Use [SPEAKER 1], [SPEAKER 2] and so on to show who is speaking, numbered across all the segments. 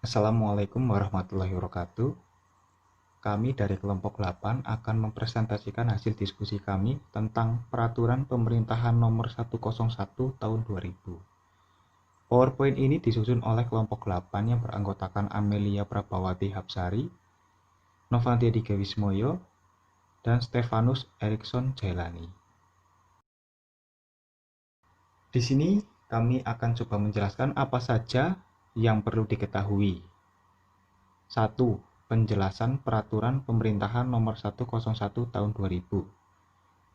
[SPEAKER 1] Assalamualaikum warahmatullahi wabarakatuh. Kami dari kelompok 8 akan mempresentasikan hasil diskusi kami tentang Peraturan Pemerintahan Nomor 101 Tahun 2000. PowerPoint ini disusun oleh kelompok 8 yang beranggotakan Amelia Prabawati Hapsari, Novantia Dika Wismoyo, dan Stefanus Erikson Jailani. Di sini kami akan coba menjelaskan apa saja yang perlu diketahui. 1. Penjelasan Peraturan Pemerintahan Nomor 101 Tahun 2000.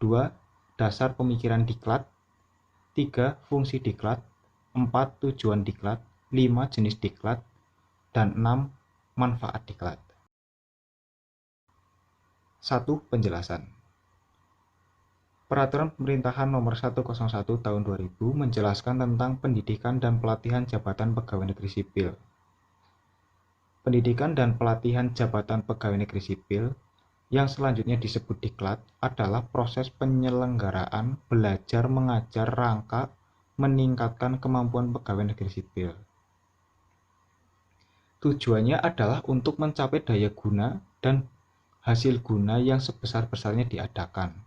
[SPEAKER 1] 2. Dasar pemikiran diklat. 3. Fungsi diklat. 4. Tujuan diklat. 5. Jenis diklat. Dan 6. Manfaat diklat. 1. Penjelasan. Peraturan Pemerintahan Nomor 101 Tahun 2000 menjelaskan tentang pendidikan dan pelatihan jabatan pegawai negeri sipil. Pendidikan dan pelatihan jabatan pegawai negeri sipil yang selanjutnya disebut diklat adalah proses penyelenggaraan belajar mengajar rangka meningkatkan kemampuan pegawai negeri sipil. Tujuannya adalah untuk mencapai daya guna dan hasil guna yang sebesar-besarnya diadakan.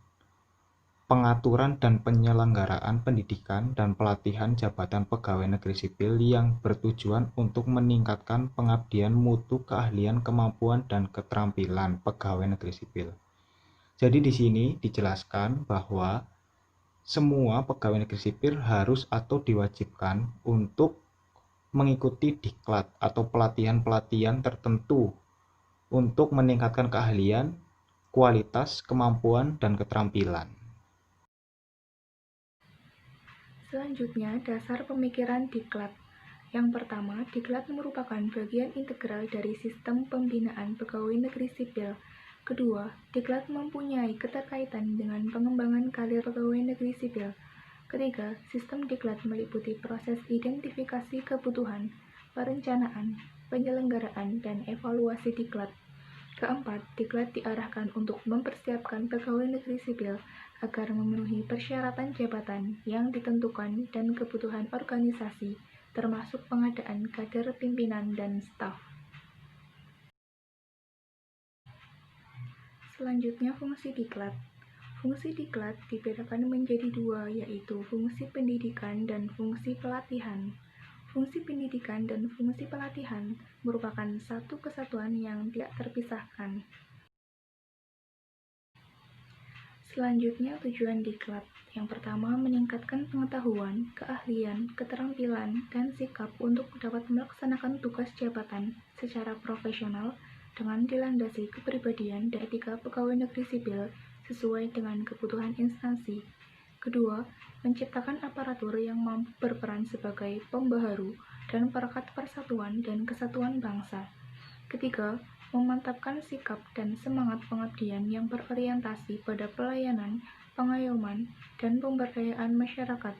[SPEAKER 1] Pengaturan dan penyelenggaraan pendidikan dan pelatihan jabatan pegawai negeri sipil yang bertujuan untuk meningkatkan pengabdian mutu, keahlian, kemampuan, dan keterampilan pegawai negeri sipil. Jadi di sini dijelaskan bahwa semua pegawai negeri sipil harus atau diwajibkan untuk mengikuti diklat atau pelatihan-pelatihan tertentu untuk meningkatkan keahlian, kualitas, kemampuan, dan keterampilan.
[SPEAKER 2] Selanjutnya, dasar pemikiran diklat. Yang pertama, diklat merupakan bagian integral dari sistem pembinaan pegawai negeri sipil. Kedua, diklat mempunyai keterkaitan dengan pengembangan karir pegawai negeri sipil. Ketiga, sistem diklat meliputi proses identifikasi kebutuhan, perencanaan, penyelenggaraan, dan evaluasi diklat. Keempat, diklat diarahkan untuk mempersiapkan pegawai negeri sipil agar memenuhi persyaratan jabatan yang ditentukan dan kebutuhan organisasi, termasuk pengadaan kader pimpinan dan staf. Selanjutnya, fungsi diklat. Fungsi diklat dibedakan menjadi dua, yaitu fungsi pendidikan dan fungsi pelatihan. Fungsi pendidikan dan fungsi pelatihan merupakan satu kesatuan yang tidak terpisahkan. Selanjutnya, tujuan diklat. Yang pertama, meningkatkan pengetahuan, keahlian, keterampilan, dan sikap untuk dapat melaksanakan tugas jabatan secara profesional dengan dilandasi kepribadian dan etika pegawai negeri sipil sesuai dengan kebutuhan instansi. Kedua, menciptakan aparatur yang mampu berperan sebagai pembaharu dan perekat persatuan dan kesatuan bangsa. Ketiga, memantapkan sikap dan semangat pengabdian yang berorientasi pada pelayanan, pengayoman, dan pemberdayaan masyarakat.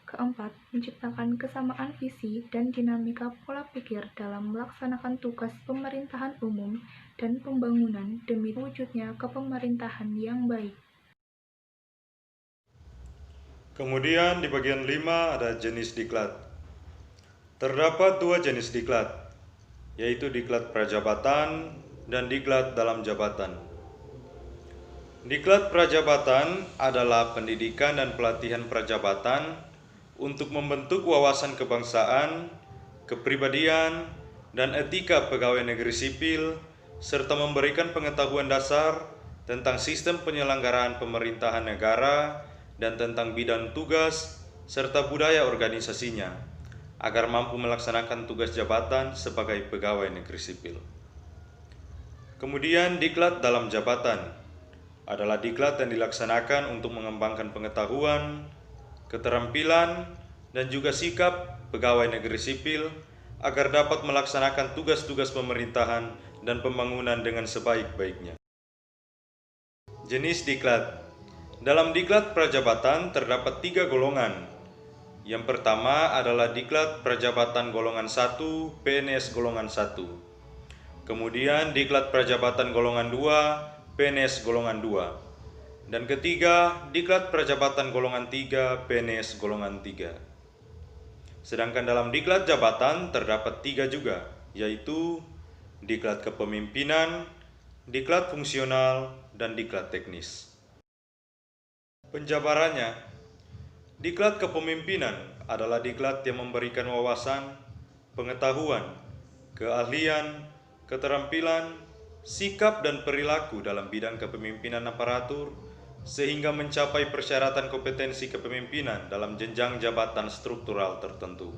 [SPEAKER 2] Keempat, menciptakan kesamaan visi dan dinamika pola pikir dalam melaksanakan tugas pemerintahan umum dan pembangunan demi wujudnya kepemerintahan yang baik.
[SPEAKER 3] Kemudian di bagian 5 ada jenis diklat. Terdapat dua jenis diklat, yaitu diklat prajabatan dan diklat dalam jabatan. Diklat prajabatan adalah pendidikan dan pelatihan prajabatan untuk membentuk wawasan kebangsaan, kepribadian, dan etika pegawai negeri sipil, serta memberikan pengetahuan dasar tentang sistem penyelenggaraan pemerintahan negara dan tentang bidang tugas serta budaya organisasinya, agar mampu melaksanakan tugas jabatan sebagai pegawai negeri sipil. Kemudian diklat dalam jabatan adalah diklat yang dilaksanakan untuk mengembangkan pengetahuan, keterampilan, dan juga sikap pegawai negeri sipil agar dapat melaksanakan tugas-tugas pemerintahan dan pembangunan dengan sebaik-baiknya. Jenis diklat. Dalam diklat prajabatan terdapat 3 golongan. Yang pertama adalah diklat prajabatan golongan 1, PNS golongan 1. Kemudian diklat prajabatan golongan 2, PNS golongan 2. Dan ketiga, diklat prajabatan golongan 3, PNS golongan 3. Sedangkan dalam diklat jabatan terdapat 3 juga, yaitu diklat kepemimpinan, diklat fungsional, dan diklat teknis. Penjabarannya, diklat kepemimpinan adalah diklat yang memberikan wawasan, pengetahuan, keahlian, keterampilan, sikap dan perilaku dalam bidang kepemimpinan aparatur, sehingga mencapai persyaratan kompetensi kepemimpinan dalam jenjang jabatan struktural tertentu.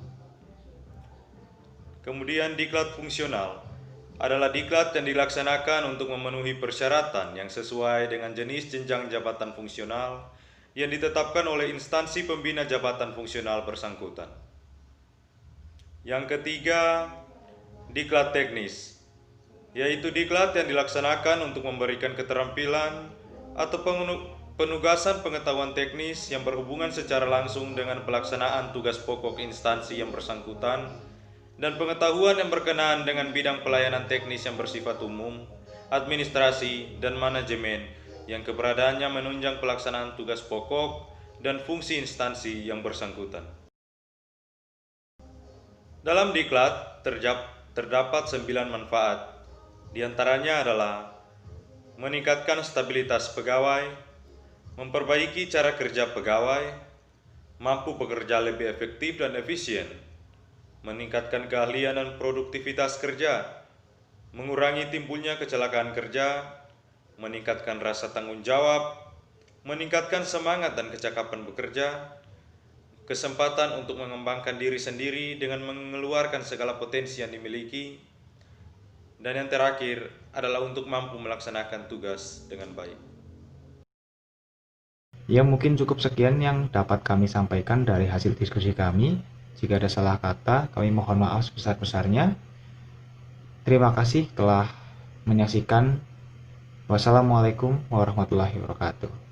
[SPEAKER 3] Kemudian diklat fungsional adalah diklat yang dilaksanakan untuk memenuhi persyaratan yang sesuai dengan jenis jenjang jabatan fungsional yang ditetapkan oleh instansi pembina jabatan fungsional bersangkutan. Yang ketiga, diklat teknis, yaitu diklat yang dilaksanakan untuk memberikan keterampilan atau penugasan pengetahuan teknis yang berhubungan secara langsung dengan pelaksanaan tugas pokok instansi yang bersangkutan dan pengetahuan yang berkenaan dengan bidang pelayanan teknis yang bersifat umum, administrasi, dan manajemen yang keberadaannya menunjang pelaksanaan tugas pokok dan fungsi instansi yang bersangkutan. Dalam diklat terdapat 9 manfaat. Di antaranya adalah meningkatkan stabilitas pegawai, memperbaiki cara kerja pegawai, mampu bekerja lebih efektif dan efisien, meningkatkan keahlian dan produktivitas kerja, mengurangi timbulnya kecelakaan kerja, meningkatkan rasa tanggung jawab, meningkatkan semangat dan kecakapan bekerja, kesempatan untuk mengembangkan diri sendiri dengan mengeluarkan segala potensi yang dimiliki, dan yang terakhir adalah untuk mampu melaksanakan tugas dengan baik.
[SPEAKER 1] Ya, mungkin cukup sekian yang dapat kami sampaikan dari hasil diskusi kami. Jika ada salah kata, kami mohon maaf sebesar-besarnya. Terima kasih telah menyaksikan. Wassalamualaikum warahmatullahi wabarakatuh.